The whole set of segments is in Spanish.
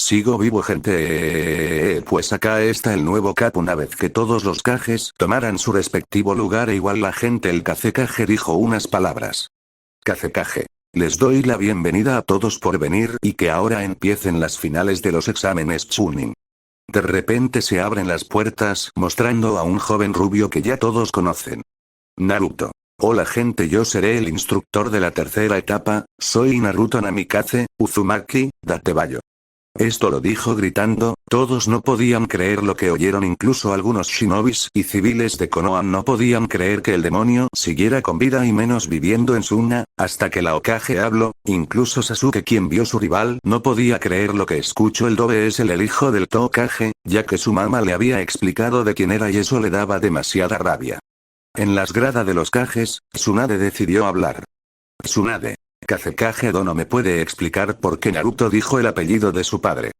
Sigo vivo, gente. Pues acá está el nuevo Cap. Una vez que todos los Kages tomaran su respectivo lugar, igual la gente, el Kazekage dijo unas palabras. Kazekage. Les doy la bienvenida a todos por venir y que ahora empiecen las finales de los exámenes Chunin. De repente se abren las puertas, mostrando a un joven rubio que ya todos conocen. Naruto. Hola gente, yo seré el instructor de la tercera etapa, soy Naruto Namikaze Uzumaki Datebayo. Esto lo dijo gritando, todos no podían creer lo que oyeron, incluso algunos shinobis y civiles de Konoha no podían creer que el demonio siguiera con vida y menos viviendo en Suna, hasta que la Hokage habló, incluso Sasuke, quien vio su rival, no podía creer lo que escuchó. El Dobe es el hijo del Hokage, ya que su mamá le había explicado de quién era y eso le daba demasiada rabia. En las gradas de los Kages, Tsunade decidió hablar. Tsunade. Kazekage Dono me puede explicar por qué Naruto dijo el apellido de su padre.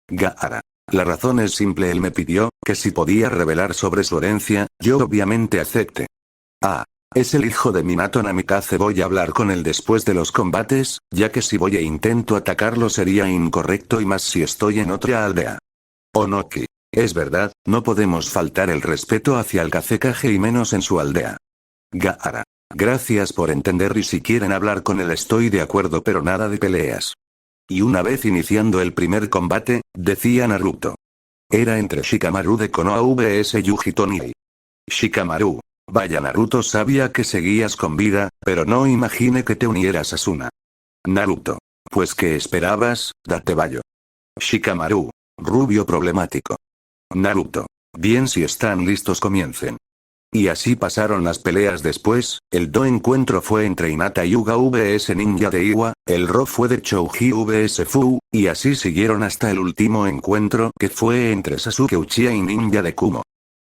Gaara. La razón es simple, él me pidió que si podía revelar sobre su herencia, yo obviamente acepté. Ah. Es el hijo de Minato Namikaze, voy a hablar con él después de los combates, ya que si voy e intento atacarlo sería incorrecto y más si estoy en otra aldea. Onoki. Es verdad, no podemos faltar el respeto hacia el Kazekage y menos en su aldea. Gaara. Gracias por entender y si quieren hablar con él estoy de acuerdo, pero nada de peleas. Y una vez iniciando el primer combate, decía Naruto. Era entre Shikamaru de Konoha vs Yuji Toniri. Shikamaru. Vaya, Naruto, sabía que seguías con vida, pero no imaginé que te unieras a Suna. Naruto. Pues ¿qué esperabas, Datebayo? Shikamaru. Rubio problemático. Naruto. Bien, si están listos comiencen. Y así pasaron las peleas. Después, el do encuentro fue entre Hinata Hyuga vs Ninja de Iwa, el Ro fue de Chouji vs Fu, y así siguieron hasta el último encuentro que fue entre Sasuke Uchiha y Ninja de Kumo.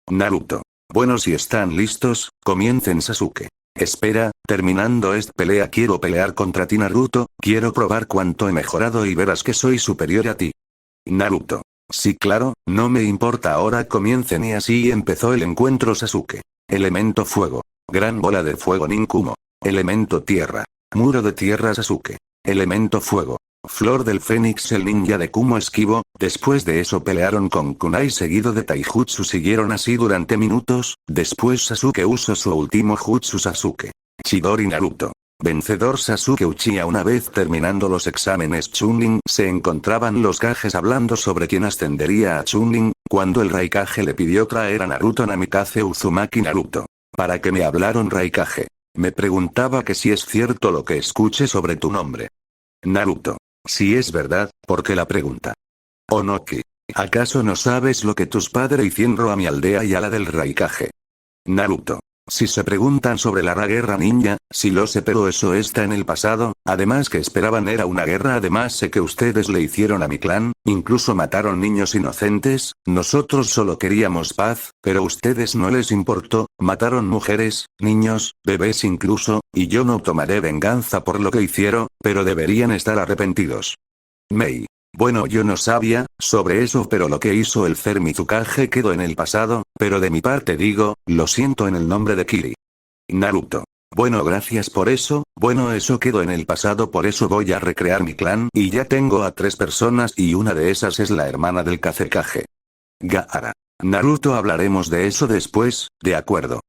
Naruto. Bueno, si están listos, comiencen. Sasuke. Espera, terminando esta pelea quiero pelear contra ti, Naruto, quiero probar cuánto he mejorado y verás que soy superior a ti. Naruto. Sí, claro, no me importa, ahora comiencen. Y así empezó el encuentro. Sasuke. Elemento fuego. Gran bola de fuego Ninkumo. Elemento tierra. Muro de tierra Sasuke. Elemento fuego. Flor del Fénix, el ninja de Kumo esquivo. Después de eso pelearon con kunai seguido de taijutsu, siguieron así durante minutos. Después Sasuke usó su último jutsu. Sasuke. Chidori Naruto. Vencedor Sasuke Uchiha. Una vez terminando los exámenes Chunin, se encontraban los Kages hablando sobre quién ascendería a Chunin, cuando el Raikage le pidió traer a Naruto Namikaze Uzumaki. Naruto. ¿Para qué me hablaron, Raikage? Me preguntaba que si es cierto lo que escuché sobre tu nombre. Naruto. Si es verdad, ¿por qué la pregunta? Onoki. ¿Acaso no sabes lo que tus padres hicieron a mi aldea y a la del Raikage? Naruto. Si se preguntan sobre la guerra ninja, sí lo sé, pero eso está en el pasado, además que esperaban era una guerra, además sé que ustedes le hicieron a mi clan, incluso mataron niños inocentes, nosotros solo queríamos paz, pero a ustedes no les importó, mataron mujeres, niños, bebés incluso, y yo no tomaré venganza por lo que hicieron, pero deberían estar arrepentidos. Mei. Bueno, yo no sabía sobre eso, pero lo que hizo el ser Mizukage quedó en el pasado, pero de mi parte digo, lo siento en el nombre de Kiri. Naruto. Bueno, gracias por eso, bueno, eso quedó en el pasado, por eso voy a recrear mi clan y ya tengo a 3 personas y una de esas es la hermana del Kazekage. Gaara. Naruto, hablaremos de eso después, de acuerdo.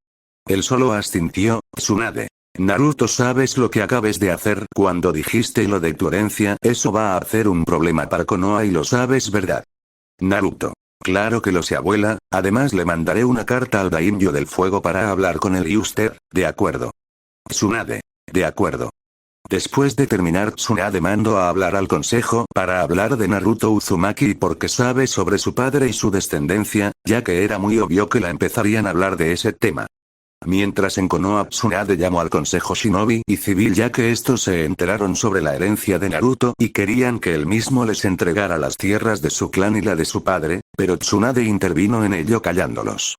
Él solo asintió. Tsunade. Naruto, ¿sabes lo que acabas de hacer cuando dijiste lo de tu herencia? Eso va a hacer un problema para Konoha y lo sabes, ¿verdad? Naruto. Claro que lo sé, abuela, además le mandaré una carta al Daimyo del fuego para hablar con él y usted, de acuerdo. Tsunade. De acuerdo. Después de terminar, Tsunade mandó a hablar al consejo para hablar de Naruto Uzumaki porque sabe sobre su padre y su descendencia, ya que era muy obvio que la empezarían a hablar de ese tema. Mientras en Konoha, Tsunade llamó al consejo shinobi y civil ya que estos se enteraron sobre la herencia de Naruto y querían que él mismo les entregara las tierras de su clan y la de su padre, pero Tsunade intervino en ello callándolos.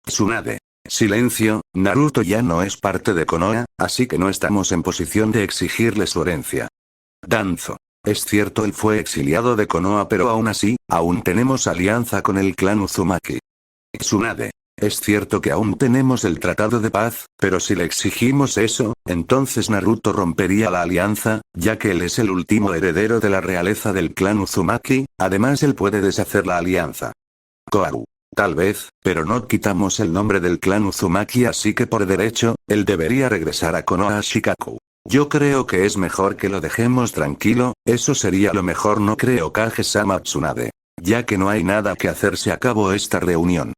Tsunade. Silencio, Naruto ya no es parte de Konoha, así que no estamos en posición de exigirle su herencia. Danzo. Es cierto, él fue exiliado de Konoha, pero aún así, aún tenemos alianza con el clan Uzumaki. Tsunade. Es cierto que aún tenemos el tratado de paz, pero si le exigimos eso, entonces Naruto rompería la alianza, ya que él es el último heredero de la realeza del clan Uzumaki, además él puede deshacer la alianza. Koaru. Tal vez, pero no quitamos el nombre del clan Uzumaki, así que por derecho, él debería regresar a Konoha Shikaku. Yo creo que es mejor que lo dejemos tranquilo, eso sería lo mejor, no creo, Kage-sama Tsunade. Ya que no hay nada que hacer, se acabó esta reunión.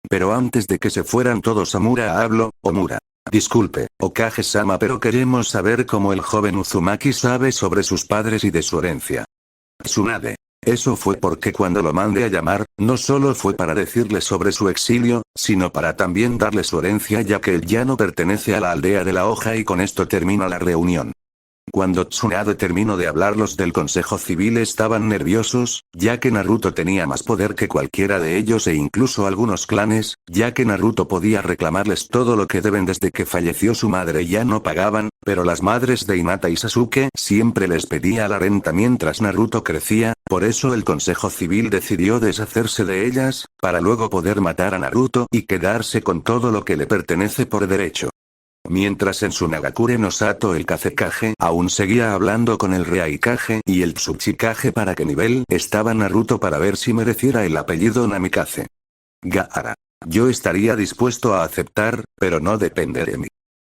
Pero antes de que se fueran todos, Amura habló. Omura. Disculpe, Okage-sama, pero queremos saber cómo el joven Uzumaki sabe sobre sus padres y de su herencia. Tsunade. Eso fue porque cuando lo mandé a llamar, no solo fue para decirle sobre su exilio, sino para también darle su herencia, ya que él ya no pertenece a la aldea de la hoja, y con esto termina la reunión. Cuando Tsunade terminó de hablar, los del Consejo Civil estaban nerviosos, ya que Naruto tenía más poder que cualquiera de ellos e incluso algunos clanes, ya que Naruto podía reclamarles todo lo que deben desde que falleció su madre, ya no pagaban, pero las madres de Hinata y Sasuke siempre les pedía la renta mientras Naruto crecía, por eso el Consejo Civil decidió deshacerse de ellas, para luego poder matar a Naruto y quedarse con todo lo que le pertenece por derecho. Mientras en su Nagakure no Sato el Kazekage aún seguía hablando con el Reikage y el Tsuchikage para qué nivel estaba Naruto para ver si mereciera el apellido Namikaze. Gaara. Yo estaría dispuesto a aceptar, pero no depende de mí.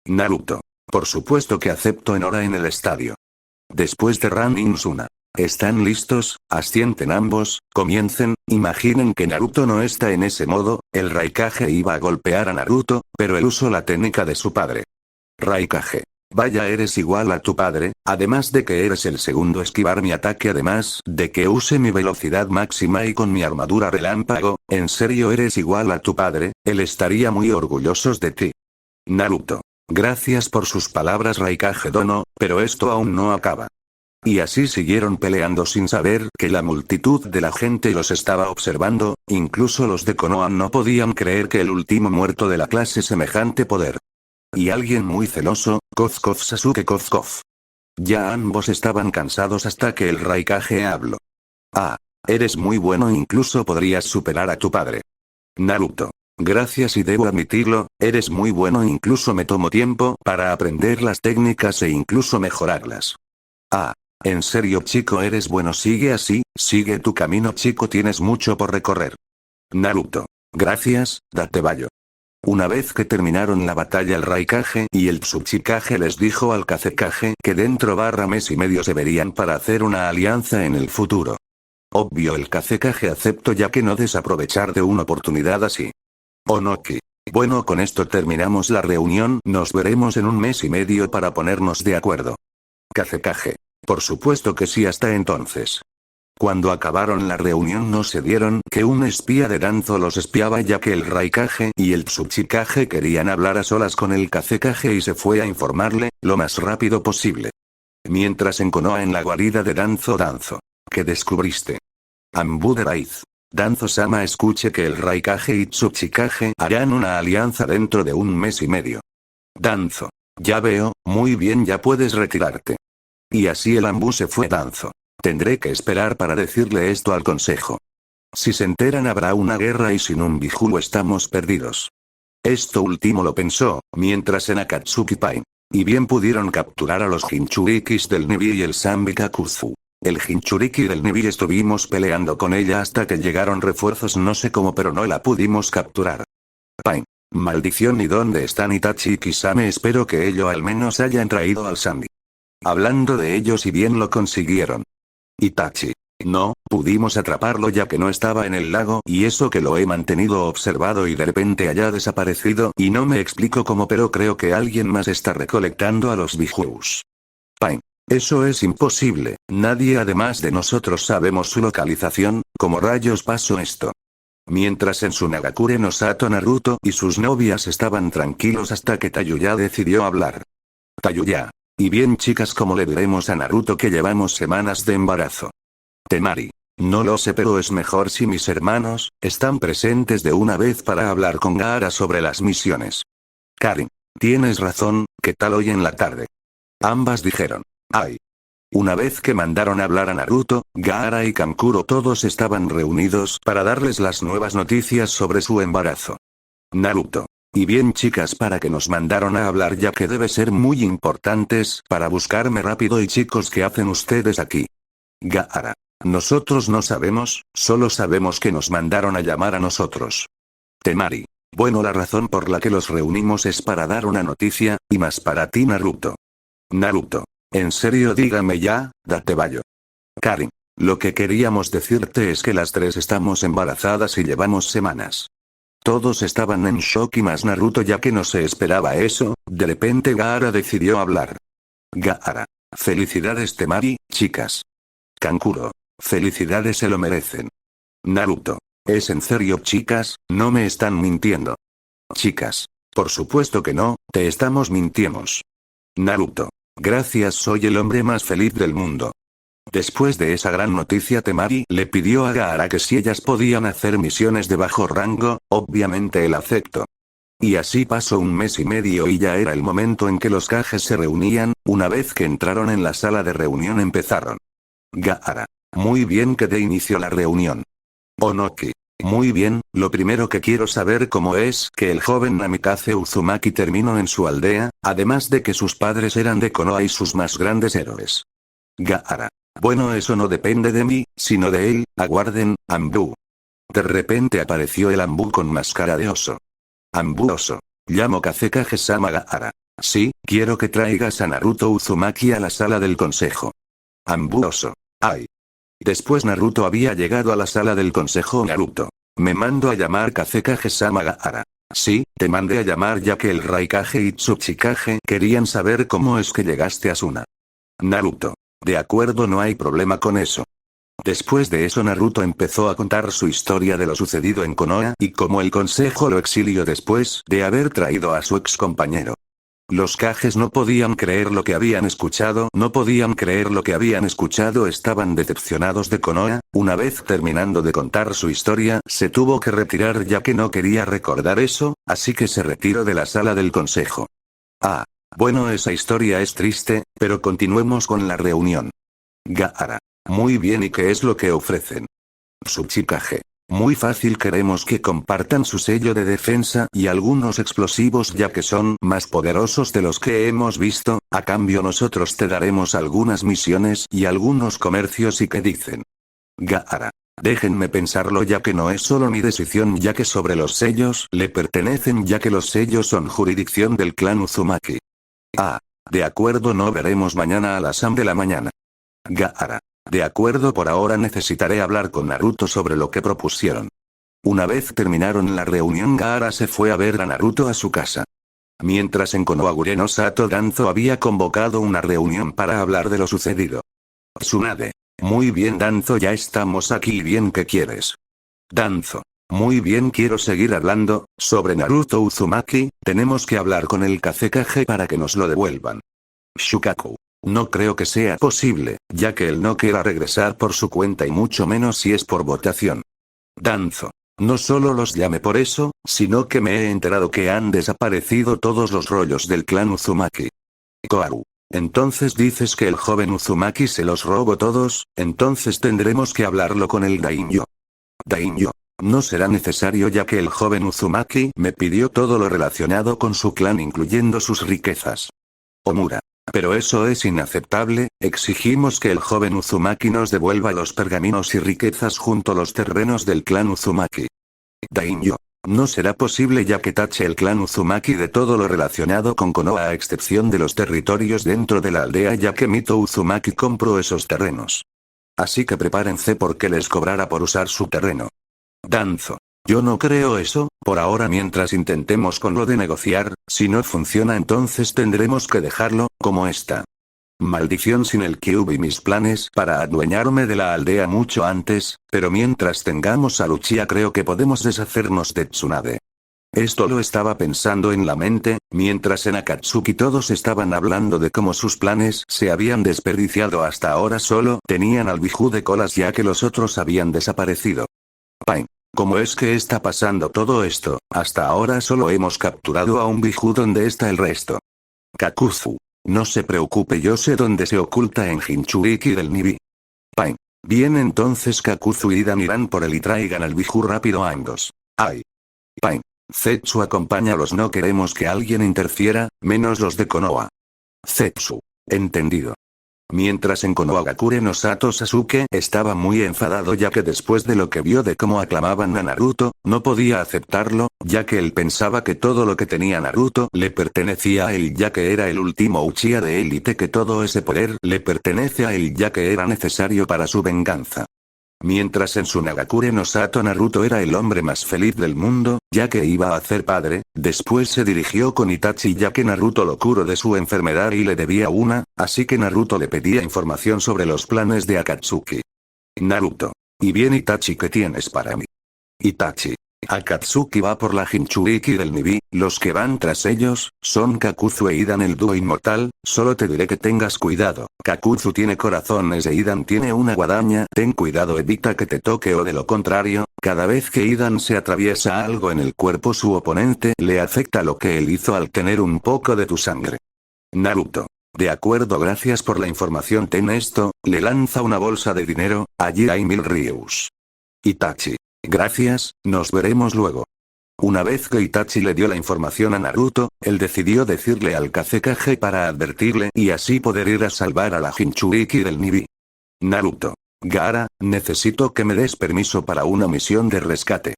Naruto. Por supuesto que acepto en hora en el estadio. Después de Ranin Suna. ¿Están listos? Asienten ambos, comiencen. Imaginen que Naruto no está en ese modo, el Raikage iba a golpear a Naruto, pero él usó la técnica de su padre. Raikage. Vaya, eres igual a tu padre, además de que eres el segundo a esquivar mi ataque, además de que use mi velocidad máxima y con mi armadura relámpago, en serio eres igual a tu padre, él estaría muy orgulloso de ti. Naruto. Gracias por sus palabras, Raikage dono, pero esto aún no acaba. Y así siguieron peleando sin saber que la multitud de la gente los estaba observando, incluso los de Konoha no podían creer que el último muerto de la clase semejante poder. Y alguien muy celoso, Kozkov Sasuke Kozkov. Ya ambos estaban cansados hasta que el Raikage habló. Ah, eres muy bueno, incluso podrías superar a tu padre. Naruto. Gracias, y debo admitirlo, eres muy bueno, incluso me tomo tiempo para aprender las técnicas e incluso mejorarlas. Ah. En serio, chico, eres bueno, sigue así, sigue tu camino, chico, tienes mucho por recorrer. Naruto. Gracias, date vallo. Una vez que terminaron la batalla, el Raikage y el Tsuchikage les dijo al Kazekage que dentro / mes y medio se verían para hacer una alianza en el futuro. Obvio, el Kazekage aceptó, ya que no desaprovechar de una oportunidad así. Onoki. Bueno, con esto terminamos la reunión, nos veremos en 1 mes y medio para ponernos de acuerdo. Kazekage. Por supuesto que sí, hasta entonces. Cuando acabaron la reunión no se dieron que un espía de Danzo los espiaba, ya que el Raikage y el Tsuchikage querían hablar a solas con el Kazekage y se fue a informarle, lo más rápido posible. Mientras en Konoha, en la guarida de Danzo. Danzo. ¿Qué descubriste? Ambu de Raiz. Danzo-sama, escuche que el Raikage y Tsuchikage harán una alianza dentro de 1 mes y medio. Danzo. Ya veo, muy bien, ya puedes retirarte. Y así el Ambu se fue. Danzo. Tendré que esperar para decirle esto al consejo. Si se enteran habrá una guerra y sin un Biju estamos perdidos. Esto último lo pensó, mientras en Akatsuki Pain. Y bien pudieron capturar a los Jinchurikis del Nibi y el Zanbikakuzu. El Jinchuriki del Nibi estuvimos peleando con ella hasta que llegaron refuerzos, no sé cómo, pero no la pudimos capturar. Pain. Maldición, ¿y dónde están Itachi y Kisame? Espero que ello al menos hayan traído al Zanbi. Hablando de ellos, y bien lo consiguieron. Itachi. No, pudimos atraparlo ya que no estaba en el lago, y eso que lo he mantenido observado y de repente haya desaparecido, y no me explico cómo, pero creo que alguien más está recolectando a los Bijus. Pain. Eso es imposible, nadie además de nosotros sabemos su localización, ¿cómo rayos pasó esto? Mientras en su Nagakure no Sato, Naruto y sus novias estaban tranquilos hasta que Tayuya decidió hablar. Tayuya. Y bien, chicas, ¿cómo le diremos a Naruto que llevamos semanas de embarazo? Temari. No lo sé, pero es mejor si mis hermanos están presentes de una vez para hablar con Gaara sobre las misiones. Karin. Tienes razón, ¿qué tal hoy en la tarde? Ambas dijeron. Ay. Una vez que mandaron a hablar a Naruto, Gaara y Kankuro todos estaban reunidos para darles las nuevas noticias sobre su embarazo. Naruto. Y bien chicas, para que nos mandaron a hablar ya que debe ser muy importantes para buscarme rápido. Y chicos, ¿qué hacen ustedes aquí? Gaara. Nosotros no sabemos, solo sabemos que nos mandaron a llamar a nosotros. Temari. Bueno, la razón por la que los reunimos es para dar una noticia, y más para ti Naruto. Naruto. En serio, dígame ya, date bayo. Karin. Lo que queríamos decirte es que las tres estamos embarazadas y llevamos semanas. Todos estaban en shock y más Naruto, ya que no se esperaba eso. De repente Gaara decidió hablar. Gaara. Felicidades Temari, chicas. Kankuro. Felicidades, se lo merecen. Naruto. ¿Es en serio chicas? No me están mintiendo. Chicas. Por supuesto que no, te estamos mintiendo. Naruto. Gracias, soy el hombre más feliz del mundo. Después de esa gran noticia, Temari le pidió a Gaara que si ellas podían hacer misiones de bajo rango, obviamente él aceptó. Y así pasó un mes y medio y ya era el momento en que los Kages se reunían. Una vez que entraron en la sala de reunión empezaron. Gaara. Muy bien, que dé inicio la reunión. Onoki. Muy bien, lo primero que quiero saber cómo es que el joven Namikaze Uzumaki terminó en su aldea, además de que sus padres eran de Konoha y sus más grandes héroes. Gaara. Bueno, eso no depende de mí, sino de él. Aguarden, Anbu. De repente apareció el Anbu con máscara de oso. Anbu oso. Llamo Kazekage-sama. Gaara. Sí, quiero que traigas a Naruto Uzumaki a la sala del consejo. Anbu oso. Ay. Después Naruto había llegado a la sala del consejo. Naruto. Me mando a llamar Kazekage-sama. Gaara. Sí, te mandé a llamar ya que el Raikage y Tsuchikage querían saber cómo es que llegaste a Suna. Naruto. De acuerdo, no hay problema con eso. Después de eso Naruto empezó a contar su historia de lo sucedido en Konoha y cómo el consejo lo exilió después de haber traído a su ex compañero. Los Kages no podían creer lo que habían escuchado, estaban decepcionados de Konoha. Una vez terminando de contar su historia, se tuvo que retirar ya que no quería recordar eso, así que se retiró de la sala del consejo. Ah. Bueno, esa historia es triste, pero continuemos con la reunión. Gaara. Muy bien, ¿y qué es lo que ofrecen? Tsuchikage. Muy fácil, queremos que compartan su sello de defensa y algunos explosivos ya que son más poderosos de los que hemos visto. A cambio nosotros te daremos algunas misiones y algunos comercios. ¿Y qué dicen? Gaara. Déjenme pensarlo ya que no es solo mi decisión ya que sobre los sellos le pertenecen ya que los sellos son jurisdicción del clan Uzumaki. Ah. De acuerdo, no veremos mañana a las 11 de la mañana. Gaara. De acuerdo, por ahora necesitaré hablar con Naruto sobre lo que propusieron. Una vez terminaron la reunión, Gaara se fue a ver a Naruto a su casa. Mientras en Konohagure no Sato Danzo había convocado una reunión para hablar de lo sucedido. Tsunade. Muy bien Danzo, ya estamos aquí. Bien, ¿qué quieres? Danzo. Muy bien, quiero seguir hablando sobre Naruto Uzumaki. Tenemos que hablar con el Kazekage para que nos lo devuelvan. Shukaku. No creo que sea posible, ya que él no quiera regresar por su cuenta y mucho menos si es por votación. Danzo. No solo los llame por eso, sino que me he enterado que han desaparecido todos los rollos del clan Uzumaki. Koaru. Entonces dices que el joven Uzumaki se los robó todos, entonces tendremos que hablarlo con el Daimyo. Daimyo. No será necesario ya que el joven Uzumaki me pidió todo lo relacionado con su clan incluyendo sus riquezas. Omura. Pero eso es inaceptable, exigimos que el joven Uzumaki nos devuelva los pergaminos y riquezas junto a los terrenos del clan Uzumaki. Daimyo. No será posible ya que tache el clan Uzumaki de todo lo relacionado con Konoha a excepción de los territorios dentro de la aldea ya que Mito Uzumaki compró esos terrenos. Así que prepárense porque les cobrará por usar su terreno. Danzo. Yo no creo eso, por ahora mientras intentemos con lo de negociar, si no funciona entonces tendremos que dejarlo, como está. Maldición sin el Kyuubi, mis planes para adueñarme de la aldea mucho antes, pero mientras tengamos a Luchia creo que podemos deshacernos de Tsunade. Esto lo estaba pensando en la mente, mientras en Akatsuki todos estaban hablando de cómo sus planes se habían desperdiciado hasta ahora solo tenían al Biju de colas ya que los otros habían desaparecido. Pain. ¿Cómo es que está pasando todo esto? Hasta ahora solo hemos capturado a un Biju, ¿dónde está el resto? Kakuzu. No se preocupe, yo sé dónde se oculta en Jinchuriki del Nibi. Pain. Bien, entonces Kakuzu y Dan irán por él y traigan al Biju rápido a ambos. Ay. Pain. Zetsu, acompáñalos, no queremos que alguien interfiera, menos los de Konoha. Zetsu. Entendido. Mientras en Konohagakure no Sato, Sasuke estaba muy enfadado ya que después de lo que vio de cómo aclamaban a Naruto, no podía aceptarlo, ya que él pensaba que todo lo que tenía Naruto le pertenecía a él, ya que era el último Uchiha de élite, que todo ese poder le pertenece a él, ya que era necesario para su venganza. Mientras en Sunagakure no Sato, Naruto era el hombre más feliz del mundo, ya que iba a ser padre. Después se dirigió con Itachi ya que Naruto lo curó de su enfermedad y le debía una, así que Naruto le pedía información sobre los planes de Akatsuki. Naruto. Y bien Itachi, ¿qué tienes para mí? Itachi. Akatsuki va por la Jinchuriki del Nibi, los que van tras ellos, son Kakuzu e Idan, el dúo inmortal. Solo te diré que tengas cuidado, Kakuzu tiene corazones e Idan tiene una guadaña, ten cuidado, evita que te toque o de lo contrario, cada vez que Idan se atraviesa algo en el cuerpo su oponente le afecta lo que él hizo al tener un poco de tu sangre. Naruto. De acuerdo, gracias por la información, ten esto, le lanza una bolsa de dinero, allí hay 1000 ryus. Itachi. Gracias, nos veremos luego. Una vez que Itachi le dio la información a Naruto, él decidió decirle al Kazekage para advertirle y así poder ir a salvar a la Jinchuriki del Nibi. Naruto. Gaara, necesito que me des permiso para una misión de rescate.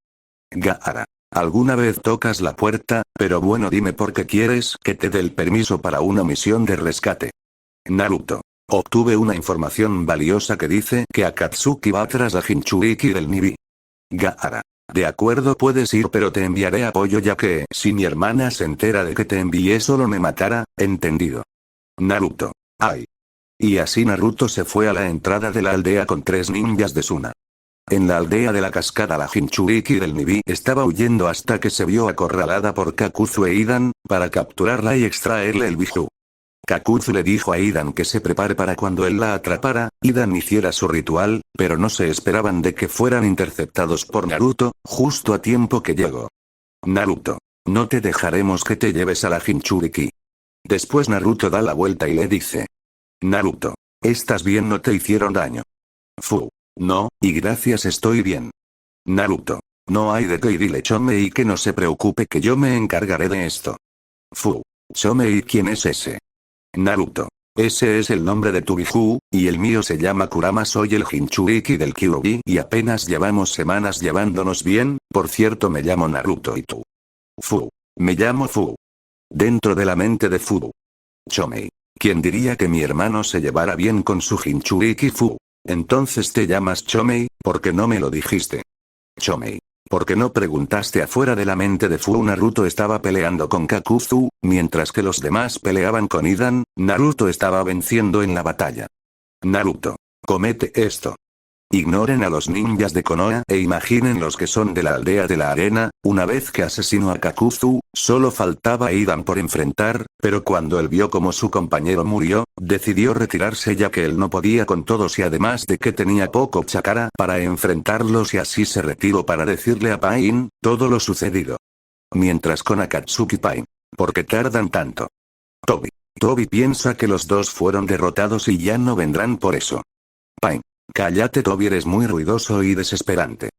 Gaara. Alguna vez tocas la puerta, pero bueno, dime por qué quieres que te dé el permiso para una misión de rescate. Naruto. Obtuve una información valiosa que dice que Akatsuki va tras la Jinchuriki del Nibi. Gaara. De acuerdo, puedes ir, pero te enviaré apoyo ya que si mi hermana se entera de que te envié solo me matará, entendido. Naruto. Ay. Y así Naruto se fue a la entrada de la aldea con 3 ninjas de Suna. En la aldea de la cascada la Jinchuriki del Nibi estaba huyendo hasta que se vio acorralada por Kakuzu e Idan, para capturarla y extraerle el Biju. Kakuzu le dijo a Idan que se prepare para cuando él la atrapara, Idan hiciera su ritual, pero no se esperaban de que fueran interceptados por Naruto, justo a tiempo que llegó. Naruto. No te dejaremos que te lleves a la Jinchuriki. Después Naruto da la vuelta y le dice. Naruto. ¿Estás bien? ¿No te hicieron daño? Fu. No, y gracias, estoy bien. Naruto. No hay de qué, y dile Chomei que no se preocupe, que yo me encargaré de esto. Fu. Chomei, ¿quién es ese? Naruto. Ese es el nombre de tu Biju, y el mío se llama Kurama, soy el Jinchuriki del Kyuubi y apenas llevamos semanas llevándonos bien, por cierto me llamo Naruto, ¿y tú? Fu. Me llamo Fu. Dentro de la mente de Fu. Chomei. ¿Quién diría que mi hermano se llevara bien con su Jinchuriki? Fu. Entonces te llamas Chomei, ¿por qué no me lo dijiste? Chomei. ¿Por qué no preguntaste? Afuera de la mente de Fu, Naruto estaba peleando con Kakuzu, mientras que los demás peleaban con Idan. Naruto estaba venciendo en la batalla. Naruto. Comete esto. Ignoren a los ninjas de Konoha e imaginen los que son de la aldea de la arena. Una vez que asesinó a Kakuzu, solo faltaba a Idan por enfrentar, pero cuando él vio como su compañero murió, decidió retirarse ya que él no podía con todos y además de que tenía poco chakra para enfrentarlos, y así se retiró para decirle a Pain todo lo sucedido. Mientras con Akatsuki, Pain. ¿Por qué tardan tanto? Tobi. Tobi piensa que los dos fueron derrotados y ya no vendrán por eso. Pain. Cállate, Tobi, eres muy ruidoso y desesperante.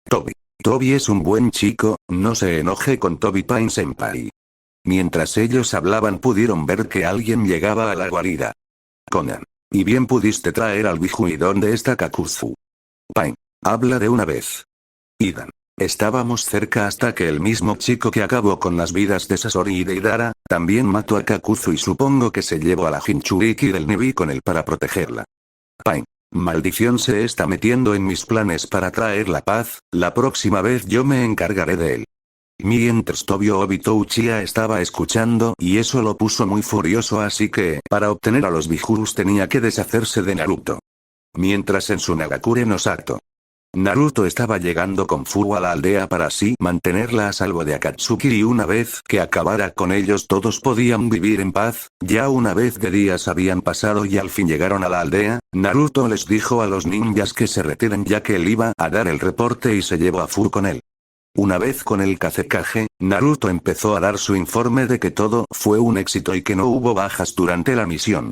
Tobi. Tobi es un buen chico, no se enoje con Tobi, Pain senpai. Mientras ellos hablaban pudieron ver que alguien llegaba a la guarida. Conan. ¿Y bien pudiste traer al Biju? ¿Y dónde está Kakuzu? Pain. Habla de una vez. Idan. Estábamos cerca hasta que el mismo chico que acabó con las vidas de Sasori y de Idara, también mató a Kakuzu y supongo que se llevó a la Jinchuriki del Nibi con él para protegerla. Pain. Maldición, se está metiendo en mis planes para traer la paz, la próxima vez yo me encargaré de él. Mientras Tobio Obito Uchiha estaba escuchando y eso lo puso muy furioso, así que, para obtener a los Bijus tenía que deshacerse de Naruto. Mientras en Sunagakure no Sato. Naruto estaba llegando con Fu a la aldea para así mantenerla a salvo de Akatsuki, y una vez que acabara con ellos todos podían vivir en paz. Ya una vez de días habían pasado y al fin llegaron a la aldea. Naruto les dijo a los ninjas que se retiren ya que él iba a dar el reporte y se llevó a Fu con él. Una vez con el Kazekage, Naruto empezó a dar su informe de que todo fue un éxito y que no hubo bajas durante la misión.